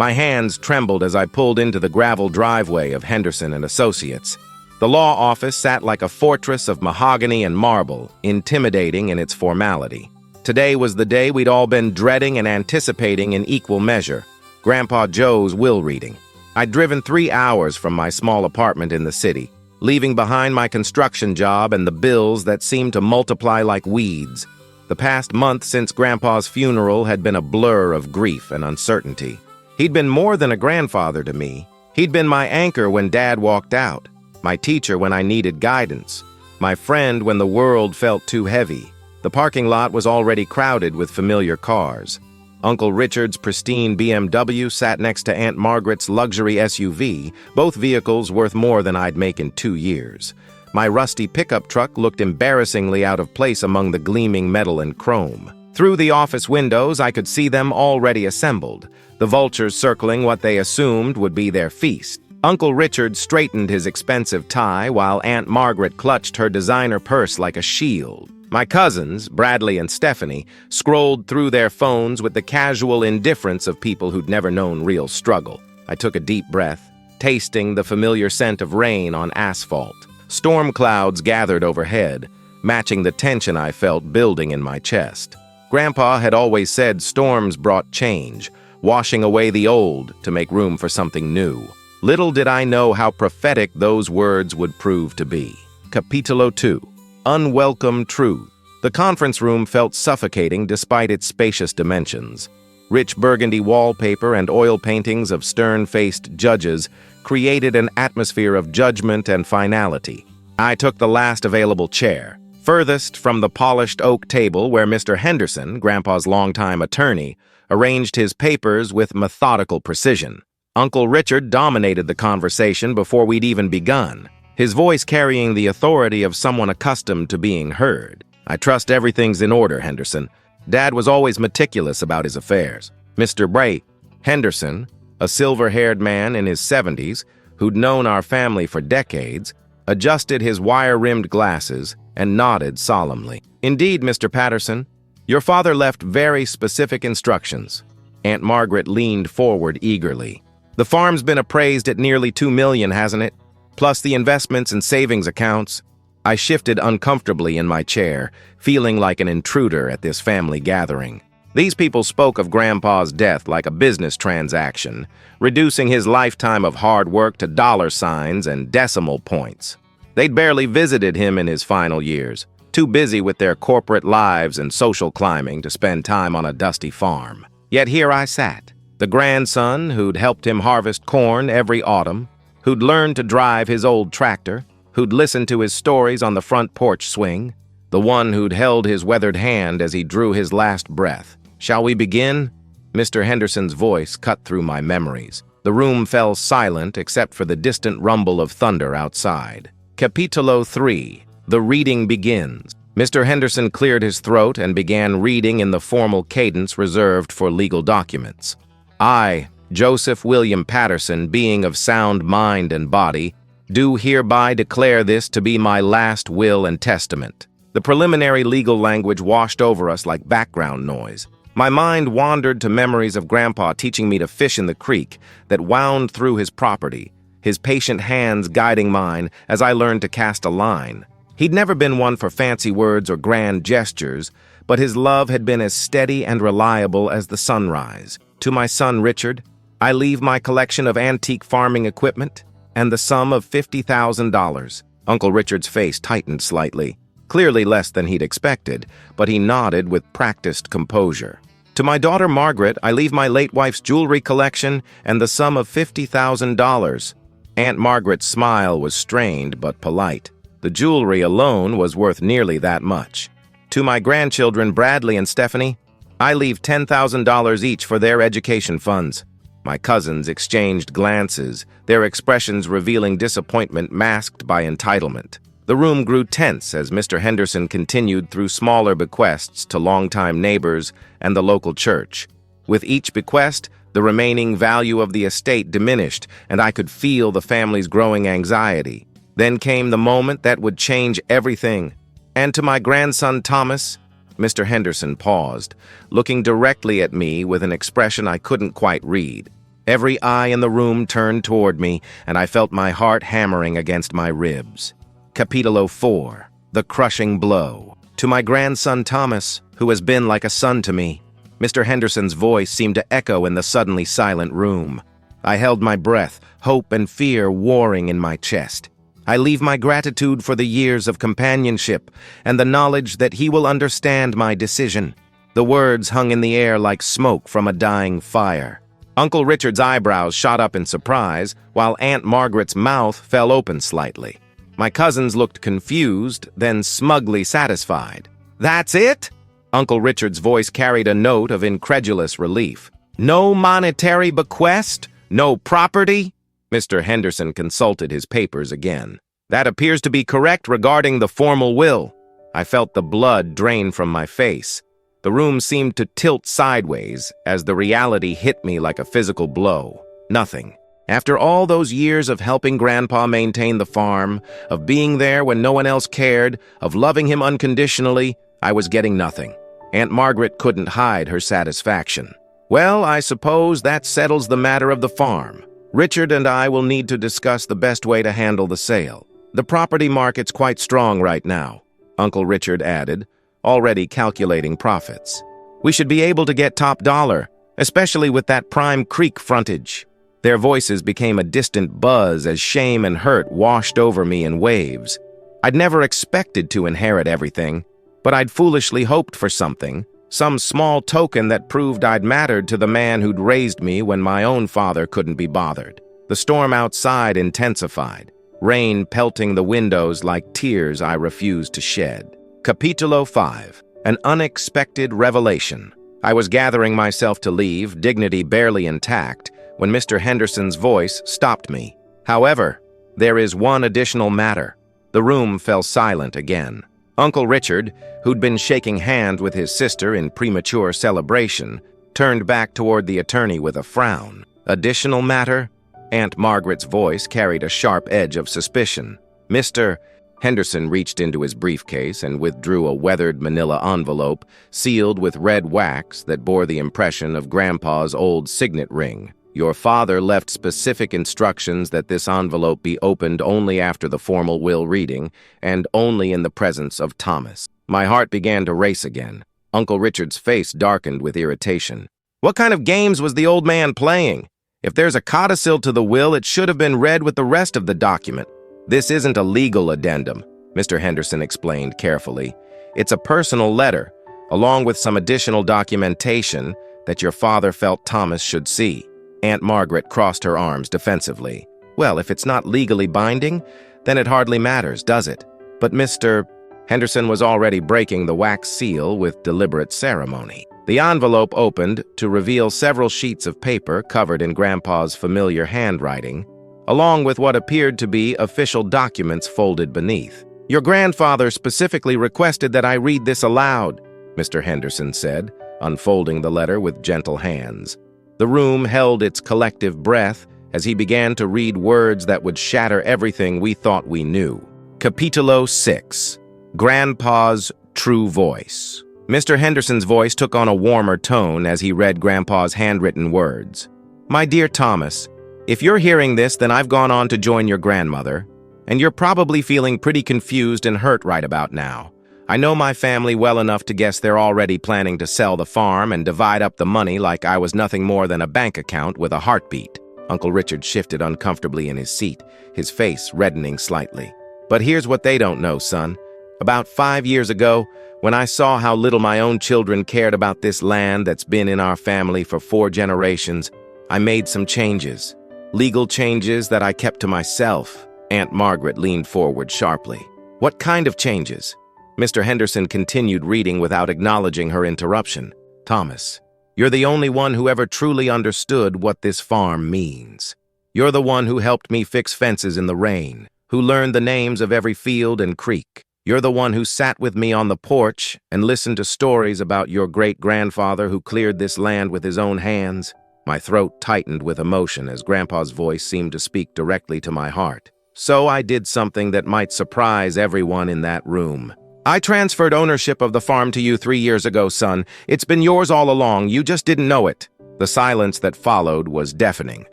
My hands trembled as I pulled into the gravel driveway of Henderson and Associates. The law office sat like a fortress of mahogany and marble, intimidating in its formality. Today was the day we'd all been dreading and anticipating in equal measure, Grandpa Joe's will reading. I'd driven 3 hours from my small apartment in the city, leaving behind my construction job and the bills that seemed to multiply like weeds. The past month since Grandpa's funeral had been a blur of grief and uncertainty. He'd been more than a grandfather to me. He'd been my anchor when Dad walked out, my teacher when I needed guidance, my friend when the world felt too heavy. The parking lot was already crowded with familiar cars. Uncle Richard's pristine BMW sat next to Aunt Margaret's luxury SUV, both vehicles worth more than I'd make in 2 years. My rusty pickup truck looked embarrassingly out of place among the gleaming metal and chrome. Through the office windows, I could see them already assembled, the vultures circling what they assumed would be their feast. Uncle Richard straightened his expensive tie while Aunt Margaret clutched her designer purse like a shield. My cousins, Bradley and Stephanie, scrolled through their phones with the casual indifference of people who'd never known real struggle. I took a deep breath, tasting the familiar scent of rain on asphalt. Storm clouds gathered overhead, matching the tension I felt building in my chest. Grandpa had always said storms brought change, washing away the old to make room for something new. Little did I know how prophetic those words would prove to be. Capítulo 2. Unwelcome Truth. The conference room felt suffocating despite its spacious dimensions. Rich burgundy wallpaper and oil paintings of stern-faced judges created an atmosphere of judgment and finality. I took the last available chair, furthest from the polished oak table where Mr. Henderson, Grandpa's longtime attorney, arranged his papers with methodical precision. Uncle Richard dominated the conversation before we'd even begun, his voice carrying the authority of someone accustomed to being heard. "I trust everything's in order, Henderson. Dad was always meticulous about his affairs." Mr. Bray Henderson, a silver-haired man in his 70s, who'd known our family for decades, adjusted his wire-rimmed glasses and nodded solemnly. "Indeed, Mr. Patterson, your father left very specific instructions." Aunt Margaret leaned forward eagerly. "The farm's been appraised at nearly $2 million, hasn't it? Plus the investments and savings accounts." I shifted uncomfortably in my chair, feeling like an intruder at this family gathering. These people spoke of Grandpa's death like a business transaction, reducing his lifetime of hard work to dollar signs and decimal points. They'd barely visited him in his final years, too busy with their corporate lives and social climbing to spend time on a dusty farm. Yet here I sat, the grandson who'd helped him harvest corn every autumn, who'd learned to drive his old tractor, who'd listened to his stories on the front porch swing, the one who'd held his weathered hand as he drew his last breath. "Shall we begin?" Mr. Henderson's voice cut through my memories. The room fell silent except for the distant rumble of thunder outside. Capítulo 3. The reading begins. Mr. Henderson cleared his throat and began reading in the formal cadence reserved for legal documents. "I, Joseph William Patterson, being of sound mind and body, do hereby declare this to be my last will and testament." The preliminary legal language washed over us like background noise. My mind wandered to memories of Grandpa teaching me to fish in the creek that wound through his property, his patient hands guiding mine as I learned to cast a line. He'd never been one for fancy words or grand gestures, but his love had been as steady and reliable as the sunrise. To my son Richard, I leave my collection of antique farming equipment and the sum of $50,000. Uncle Richard's face tightened slightly, clearly less than he'd expected, but he nodded with practiced composure. To my daughter Margaret, I leave my late wife's jewelry collection and the sum of $50,000. Aunt Margaret's smile was strained but polite. The jewelry alone was worth nearly that much. To my grandchildren Bradley and Stephanie, I leave $10,000 each for their education funds. My cousins exchanged glances, their expressions revealing disappointment masked by entitlement. The room grew tense as Mr. Henderson continued through smaller bequests to longtime neighbors and the local church. With each bequest, the remaining value of the estate diminished, and I could feel the family's growing anxiety. Then came the moment that would change everything. "And to my grandson Thomas," Mr. Henderson paused, looking directly at me with an expression I couldn't quite read. Every eye in the room turned toward me, and I felt my heart hammering against my ribs. Capítulo 4. The Crushing Blow. To my grandson Thomas, who has been like a son to me. Mr. Henderson's voice seemed to echo in the suddenly silent room. I held my breath, hope and fear warring in my chest. I leave my gratitude for the years of companionship and the knowledge that he will understand my decision. The words hung in the air like smoke from a dying fire. Uncle Richard's eyebrows shot up in surprise, while Aunt Margaret's mouth fell open slightly. My cousins looked confused, then smugly satisfied. "That's it?" Uncle Richard's voice carried a note of incredulous relief. "No monetary bequest? No property?" Mr. Henderson consulted his papers again. "That appears to be correct regarding the formal will." I felt the blood drain from my face. The room seemed to tilt sideways as the reality hit me like a physical blow. Nothing. After all those years of helping Grandpa maintain the farm, of being there when no one else cared, of loving him unconditionally, I was getting nothing. Aunt Margaret couldn't hide her satisfaction. "Well, I suppose that settles the matter of the farm. Richard and I will need to discuss the best way to handle the sale. The property market's quite strong right now," Uncle Richard added, already calculating profits. "We should be able to get top dollar, especially with that prime creek frontage." Their voices became a distant buzz as shame and hurt washed over me in waves. I'd never expected to inherit everything, but I'd foolishly hoped for something, some small token that proved I'd mattered to the man who'd raised me when my own father couldn't be bothered. The storm outside intensified, rain pelting the windows like tears I refused to shed. Capítulo 5. An Unexpected Revelation. I was gathering myself to leave, dignity barely intact, when Mr. Henderson's voice stopped me. "However, there is one additional matter." The room fell silent again. Uncle Richard, who'd been shaking hands with his sister in premature celebration, turned back toward the attorney with a frown. "Additional matter?" Aunt Margaret's voice carried a sharp edge of suspicion. "Mr. Henderson reached into his briefcase and withdrew a weathered manila envelope sealed with red wax that bore the impression of Grandpa's old signet ring. "Your father left specific instructions that this envelope be opened only after the formal will reading and only in the presence of Thomas." My heart began to race again. Uncle Richard's face darkened with irritation. "What kind of games was the old man playing? If there's a codicil to the will, it should have been read with the rest of the document." "This isn't a legal addendum," Mr. Henderson explained carefully. "It's a personal letter, along with some additional documentation that your father felt Thomas should see." Aunt Margaret crossed her arms defensively. "Well, if it's not legally binding, then it hardly matters, does it?" But Mr. Henderson was already breaking the wax seal with deliberate ceremony. The envelope opened to reveal several sheets of paper covered in Grandpa's familiar handwriting, along with what appeared to be official documents folded beneath. "Your grandfather specifically requested that I read this aloud," Mr. Henderson said, unfolding the letter with gentle hands. The room held its collective breath as he began to read words that would shatter everything we thought we knew. Capítulo 6. Grandpa's True Voice. Mr. Henderson's voice took on a warmer tone as he read Grandpa's handwritten words. "My dear Thomas, if you're hearing this, then I've gone on to join your grandmother, and you're probably feeling pretty confused and hurt right about now. I know my family well enough to guess they're already planning to sell the farm and divide up the money like I was nothing more than a bank account with a heartbeat." Uncle Richard shifted uncomfortably in his seat, his face reddening slightly. "But here's what they don't know, son. About 5 years ago, when I saw how little my own children cared about this land that's been in our family for 4 generations, I made some changes. Legal changes that I kept to myself." Aunt Margaret leaned forward sharply. "What kind of changes?" Mr. Henderson continued reading without acknowledging her interruption. "Thomas, you're the only one who ever truly understood what this farm means. You're the one who helped me fix fences in the rain, who learned the names of every field and creek. You're the one who sat with me on the porch and listened to stories about your great-grandfather who cleared this land with his own hands." My throat tightened with emotion as Grandpa's voice seemed to speak directly to my heart. "So I did something that might surprise everyone in that room." I transferred ownership of the farm to you 3 years ago, son. It's been yours all along, you just didn't know it." The silence that followed was deafening.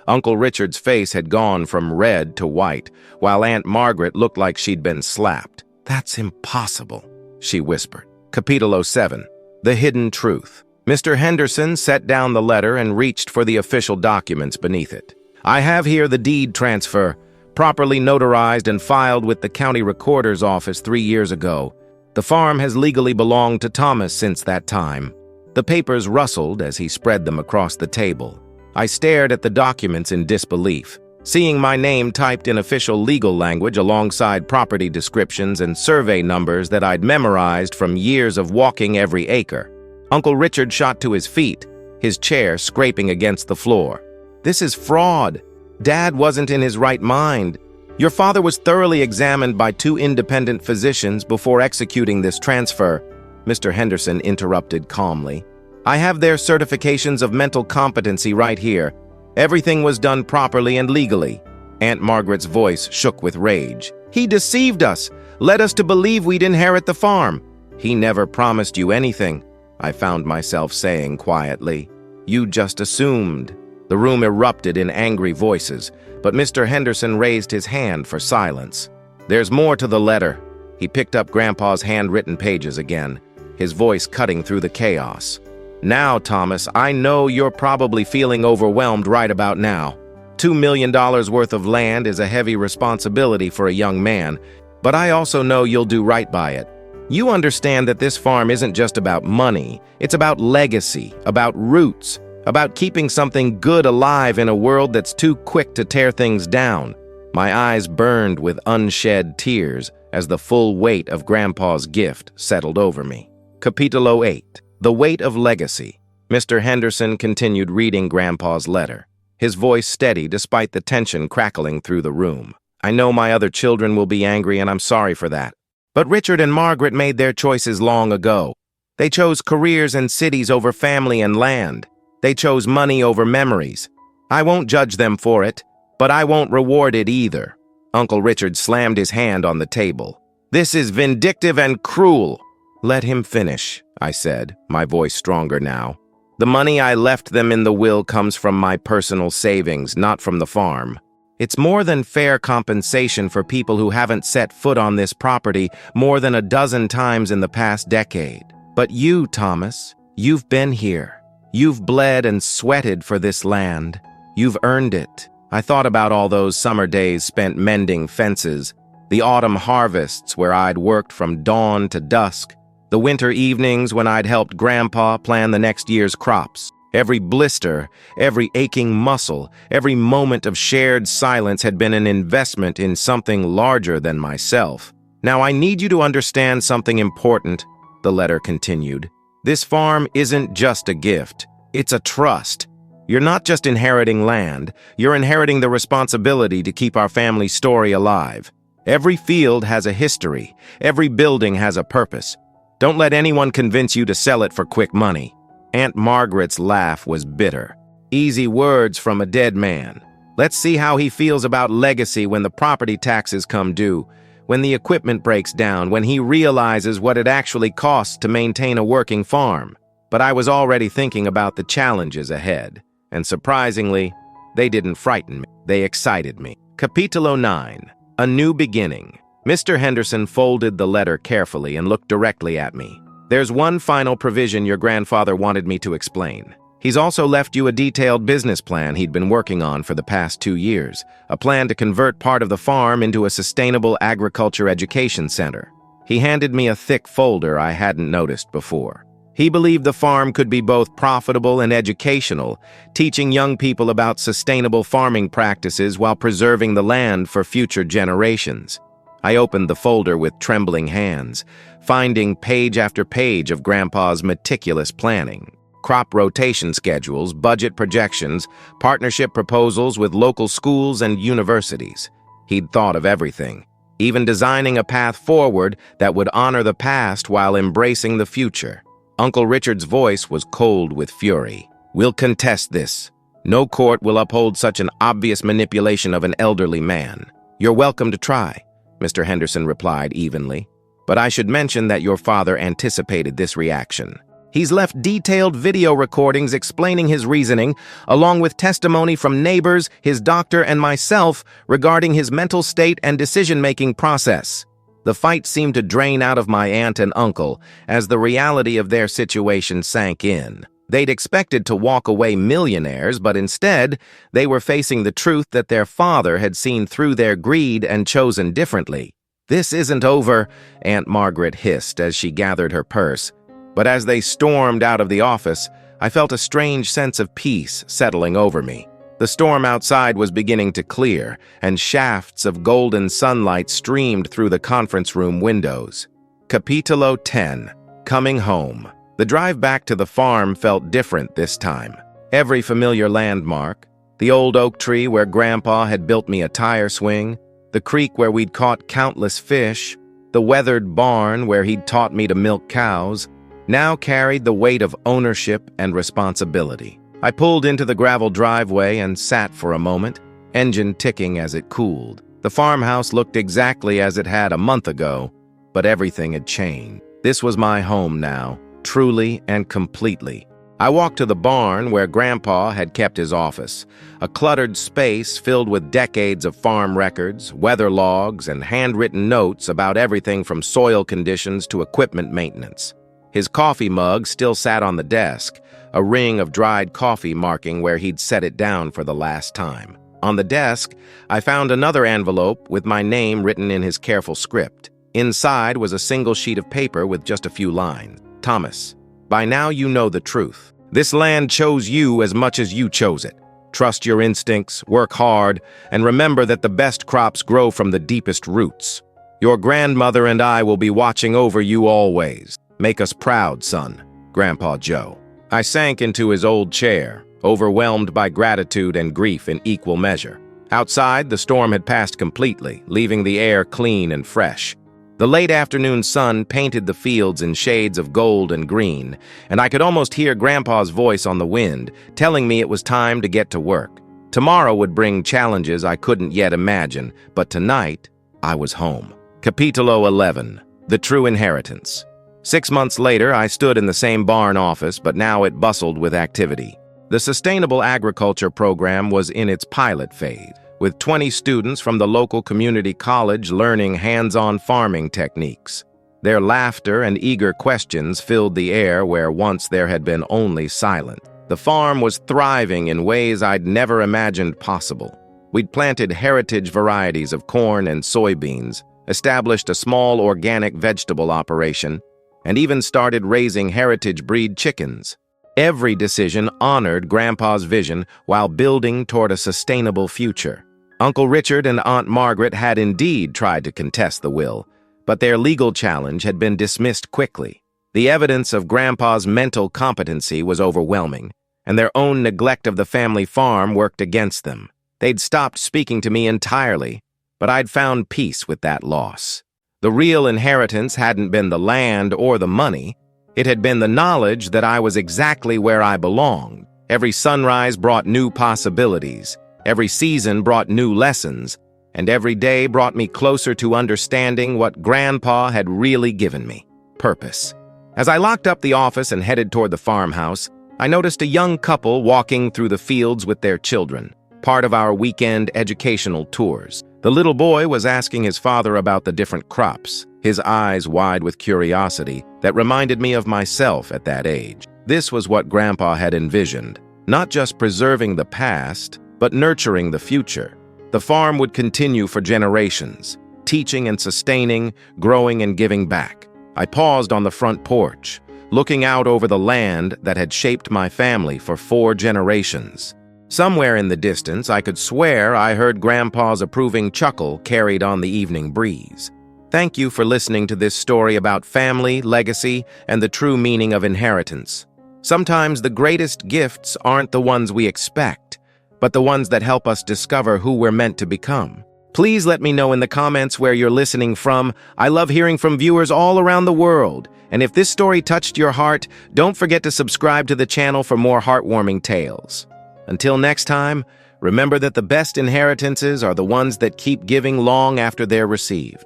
Uncle Richard's face had gone from red to white, while Aunt Margaret looked like she'd been slapped. "That's impossible," she whispered. Capítulo 7. The Hidden Truth. Mr. Henderson set down the letter and reached for the official documents beneath it. "I have here the deed transfer, properly notarized and filed with the county recorder's office 3 years ago. The farm has legally belonged to Thomas since that time." The papers rustled as he spread them across the table. I stared at the documents in disbelief, seeing my name typed in official legal language alongside property descriptions and survey numbers that I'd memorized from years of walking every acre. Uncle Richard shot to his feet, his chair scraping against the floor. "This is fraud. Dad wasn't in his right mind. Your father was thoroughly examined by 2 independent physicians before executing this transfer," Mr. Henderson interrupted calmly. "I have their certifications of mental competency right here. Everything was done properly and legally." Aunt Margaret's voice shook with rage. "He deceived us, led us to believe we'd inherit the farm." "He never promised you anything," I found myself saying quietly. "You just assumed." The room erupted in angry voices, but Mr. Henderson raised his hand for silence. "There's more to the letter." He picked up Grandpa's handwritten pages again, his voice cutting through the chaos. "Now, Thomas, I know you're probably feeling overwhelmed right about now. $2 million worth of land is a heavy responsibility for a young man, but I also know you'll do right by it. You understand that this farm isn't just about money, it's about legacy, about roots, about keeping something good alive in a world that's too quick to tear things down." My eyes burned with unshed tears as the full weight of Grandpa's gift settled over me. Capítulo 8. The Weight of Legacy. Mr. Henderson continued reading Grandpa's letter, his voice steady despite the tension crackling through the room. "I know my other children will be angry, and I'm sorry for that. But Richard and Margaret made their choices long ago. They chose careers and cities over family and land. They chose money over memories. I won't judge them for it, but I won't reward it either." Uncle Richard slammed his hand on the table. "This is vindictive and cruel." "Let him finish," I said, my voice stronger now. "The money I left them in the will comes from my personal savings, not from the farm. It's more than fair compensation for people who haven't set foot on this property more than a dozen times in the past decade. But you, Thomas, you've been here. You've bled and sweated for this land. You've earned it." I thought about all those summer days spent mending fences, the autumn harvests where I'd worked from dawn to dusk, the winter evenings when I'd helped Grandpa plan the next year's crops. Every blister, every aching muscle, every moment of shared silence had been an investment in something larger than myself. "Now I need you to understand something important," the letter continued. "This farm isn't just a gift, it's a trust. You're not just inheriting land, you're inheriting the responsibility to keep our family story alive. Every field has a history, every building has a purpose. Don't let anyone convince you to sell it for quick money." Aunt Margaret's laugh was bitter. "Easy words from a dead man. Let's see how he feels about legacy when the property taxes come due, when the equipment breaks down, when he realizes what it actually costs to maintain a working farm." But I was already thinking about the challenges ahead, and surprisingly, they didn't frighten me. They excited me. Capítulo 9. A New Beginning. Mr. Henderson folded the letter carefully and looked directly at me. "There's one final provision your grandfather wanted me to explain. He's also left you a detailed business plan he'd been working on for the past 2 years, a plan to convert part of the farm into a sustainable agriculture education center." He handed me a thick folder I hadn't noticed before. He believed the farm could be both profitable and educational, teaching young people about sustainable farming practices while preserving the land for future generations. I opened the folder with trembling hands, finding page after page of Grandpa's meticulous planning. Crop rotation schedules, budget projections, partnership proposals with local schools and universities. He'd thought of everything, even designing a path forward that would honor the past while embracing the future. Uncle Richard's voice was cold with fury. "We'll contest this. No court will uphold such an obvious manipulation of an elderly man. You're welcome to try," Mr. Henderson replied evenly. But I should mention that your father anticipated this reaction. He's left detailed video recordings explaining his reasoning, along with testimony from neighbors, his doctor, and myself regarding his mental state and decision-making process. The fight seemed to drain out of my aunt and uncle as the reality of their situation sank in. They'd expected to walk away millionaires, but instead, they were facing the truth that their father had seen through their greed and chosen differently. "This isn't over," Aunt Margaret hissed as she gathered her purse. But as they stormed out of the office, I felt a strange sense of peace settling over me. The storm outside was beginning to clear, and shafts of golden sunlight streamed through the conference room windows. Capítulo 10. Coming Home. The drive back to the farm felt different this time. Every familiar landmark, the old oak tree where Grandpa had built me a tire swing, the creek where we'd caught countless fish, the weathered barn where he'd taught me to milk cows, now carried the weight of ownership and responsibility. I pulled into the gravel driveway and sat for a moment, engine ticking as it cooled. The farmhouse looked exactly as it had a month ago, but everything had changed. This was my home now, truly and completely. I walked to the barn where Grandpa had kept his office, a cluttered space filled with decades of farm records, weather logs, and handwritten notes about everything from soil conditions to equipment maintenance. His coffee mug still sat on the desk, a ring of dried coffee marking where he'd set it down for the last time. On the desk, I found another envelope with my name written in his careful script. Inside was a single sheet of paper with just a few lines. "Thomas, by now you know the truth. This land chose you as much as you chose it. Trust your instincts, work hard, and remember that the best crops grow from the deepest roots. Your grandmother and I will be watching over you always. Make us proud, son. Grandpa Joe." I sank into his old chair, overwhelmed by gratitude and grief in equal measure. Outside, the storm had passed completely, leaving the air clean and fresh. The late afternoon sun painted the fields in shades of gold and green, and I could almost hear Grandpa's voice on the wind, telling me it was time to get to work. Tomorrow would bring challenges I couldn't yet imagine, but tonight, I was home. Capítulo 11. The True Inheritance. 6 months later, I stood in the same barn office, but now it bustled with activity. The Sustainable Agriculture program was in its pilot phase, with 20 students from the local community college learning hands-on farming techniques. Their laughter and eager questions filled the air where once there had been only silence. The farm was thriving in ways I'd never imagined possible. We'd planted heritage varieties of corn and soybeans, established a small organic vegetable operation, and even started raising heritage breed chickens. Every decision honored Grandpa's vision while building toward a sustainable future. Uncle Richard and Aunt Margaret had indeed tried to contest the will, but their legal challenge had been dismissed quickly. The evidence of Grandpa's mental competency was overwhelming, and their own neglect of the family farm worked against them. They'd stopped speaking to me entirely, but I'd found peace with that loss. The real inheritance hadn't been the land or the money. It had been the knowledge that I was exactly where I belonged. Every sunrise brought new possibilities. Every season brought new lessons. And every day brought me closer to understanding what Grandpa had really given me: purpose. As I locked up the office and headed toward the farmhouse, I noticed a young couple walking through the fields with their children, part of our weekend educational tours. The little boy was asking his father about the different crops, his eyes wide with curiosity that reminded me of myself at that age. This was what Grandpa had envisioned, not just preserving the past, but nurturing the future. The farm would continue for generations, teaching and sustaining, growing and giving back. I paused on the front porch, looking out over the land that had shaped my family for 4 generations. Somewhere in the distance, I could swear I heard Grandpa's approving chuckle carried on the evening breeze. Thank you for listening to this story about family, legacy, and the true meaning of inheritance. Sometimes the greatest gifts aren't the ones we expect, but the ones that help us discover who we're meant to become. Please let me know in the comments where you're listening from. I love hearing from viewers all around the world. And if this story touched your heart, don't forget to subscribe to the channel for more heartwarming tales. Until next time, remember that the best inheritances are the ones that keep giving long after they're received.